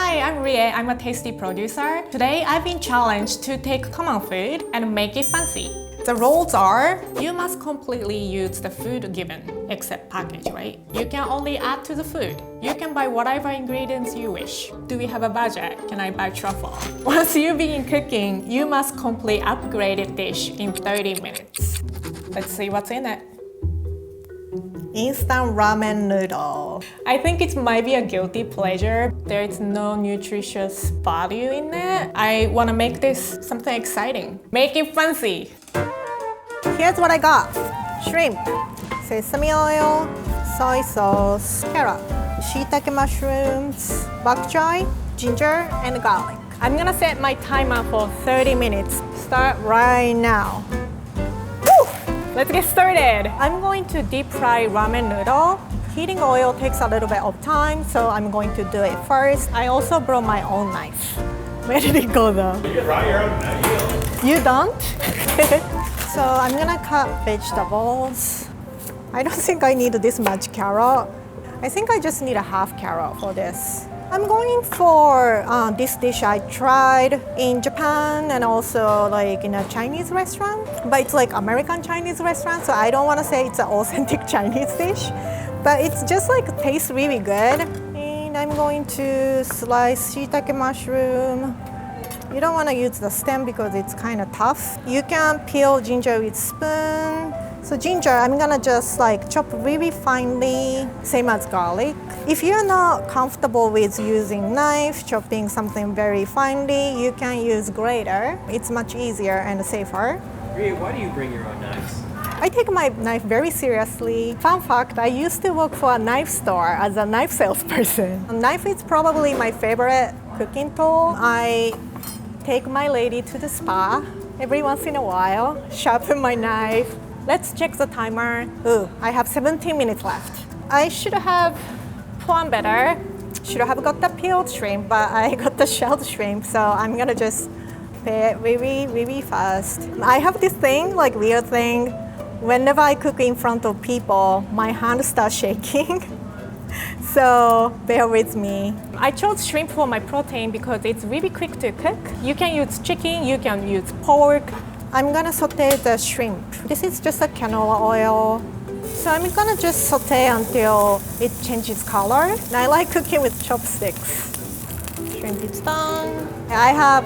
Hi, I'm Rie. I'm a tasty producer. Today, I've been challenged to take common food and make it fancy. The rules are, you must completely use the food given, except package, right? You can only add to the food. You can buy whatever ingredients you wish. Do we have a budget? Can I buy truffle? Once you begin cooking, you must complete upgraded dish in 30 minutes. Let's see what's in it. Instant ramen noodle. I think it might be a guilty pleasure. There is no nutritious value in it. I want to make this something exciting. Make it fancy. Here's what I got. Shrimp, sesame oil, soy sauce, carrot, shiitake mushrooms, bok choy, ginger, and garlic. I'm gonna set my timer for 30 minutes. Start right now. Let's get started. I'm going to deep fry ramen noodle. Heating oil takes a little bit of time, so I'm going to do it first. I also brought my own knife. Where did it go though? You can fry your own knife. You don't? So I'm gonna cut vegetables. I don't think I need this much carrot. I think I just need a half carrot for this. I'm going for this dish I tried in Japan and also like in a Chinese restaurant, but it's like American Chinese restaurant, so I don't want to say it's an authentic Chinese dish, but it's just like tastes really good. And I'm going to slice shiitake mushroom. You don't want to use the stem because it's kind of tough. You can peel ginger with spoon. So ginger, I'm gonna just like chop really finely, same as garlic. If you're not comfortable with using knife, chopping something very finely, you can use grater. It's much easier and safer. Rie, why do you bring your own knives? I take my knife very seriously. Fun fact, I used to work for a knife store as a knife salesperson. A knife is probably my favorite cooking tool. I take my lady to the spa every once in a while, sharpen my knife. Let's check the timer. Ooh, I have 17 minutes left. I should have planned better. Should have got the peeled shrimp, but I got the shelled shrimp, so I'm gonna just pay it really fast. I have this thing, like weird thing. Whenever I cook in front of people, my hand starts shaking. So bear with me. I chose shrimp for my protein because it's really quick to cook. You can use chicken, you can use pork. I'm gonna saute the shrimp. This is just a canola oil. So I'm gonna just saute until it changes color. And I like cooking with chopsticks. Shrimp is done. I have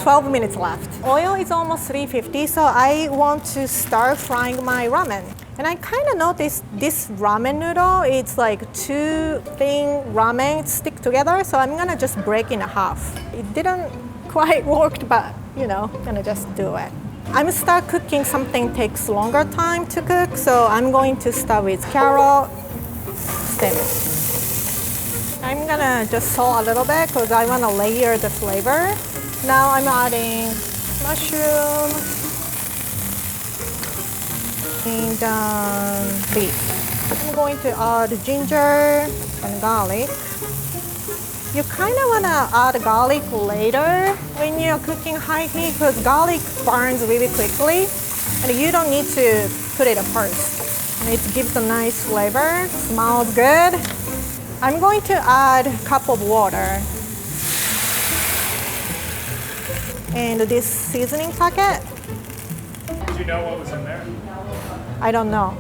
12 minutes left. Oil is almost 350, so I want to start frying my ramen. And I kind of noticed this ramen noodle, it's like two thin ramen stick together, so I'm gonna just break in half. It didn't quite work, but you know, gonna just do it. I'm start cooking something takes longer time to cook, so I'm going to start with carrot, stem. I'm gonna just salt a little bit because I want to layer the flavor. Now I'm adding mushroom and beef. I'm going to add ginger and garlic. You kind of want to add garlic later when you're cooking high heat because garlic burns really quickly and you don't need to put it first. And it gives a nice flavor, smells good. I'm going to add a cup of water and this seasoning packet. Did you know what was in there? I don't know.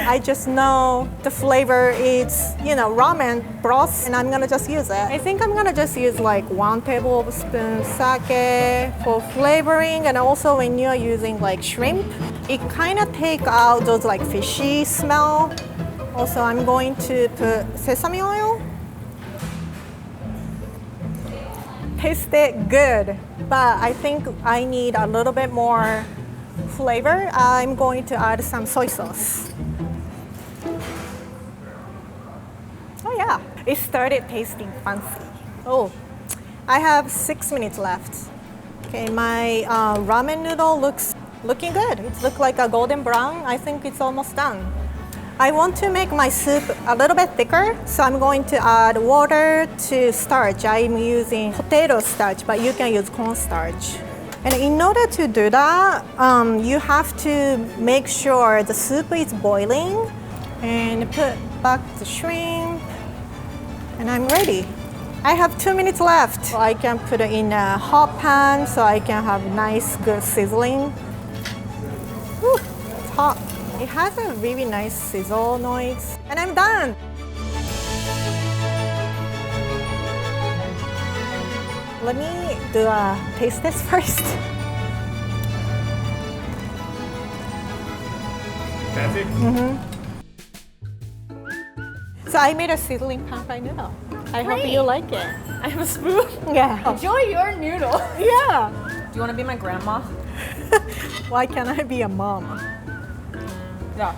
I just know the flavor is, you know, ramen broth, and I'm gonna just use it. I think I'm gonna just use like 1 tablespoon sake for flavoring, and also when you're using like shrimp, it kind of take out those like fishy smell. Also, I'm going to put sesame oil. Tasted good, but I think I need a little bit more flavor. I'm going to add some soy sauce. Oh yeah, it started tasting fancy. Oh, I have 6 minutes left. Okay, my ramen noodle looking good. It looks like a golden brown. I think it's almost done. I want to make my soup a little bit thicker, so I'm going to add water to starch. I'm using potato starch, but you can use cornstarch. And in order to do that, you have to make sure the soup is boiling and put back the shrimp. And I'm ready. I have 2 minutes left. So I can put it in a hot pan so I can have nice, good sizzling. Whew, it's hot. It has a really nice sizzle noise. And I'm done. Let me do a taste test first. Fancy? So I made a sizzling pan fried noodle. I hope Great. you like it. I have a spoon. Yeah. Enjoy your noodle. Yeah. Do you want to be my grandma? Why can't I be a mom? Yeah.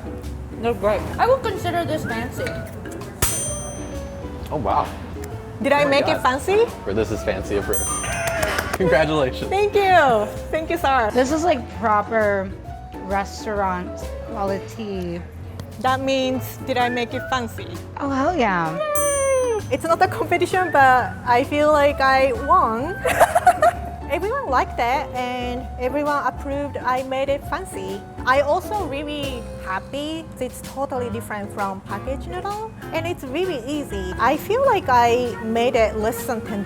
They're great. I would consider this fancy. Oh wow. Did I my make God. it fancy? Or this is fancy approved. Congratulations. Thank you. Thank you, sir. This is like proper restaurant quality. That means, did I make it fancy? Oh, hell yeah. It's not a competition, but I feel like I won. Everyone liked it and everyone approved I made it fancy. I also really happy. It's totally different from packaged noodle and it's really easy. I feel like I made it less than $10.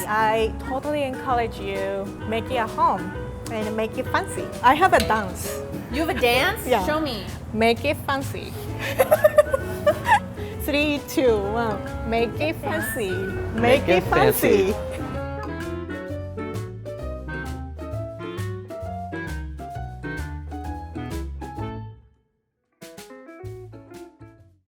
I totally encourage you make it at home and make it fancy. I have a dance. You have a dance? Yeah. Show me. Make it fancy. 3, 2, 1. Make it fancy. Make it fancy.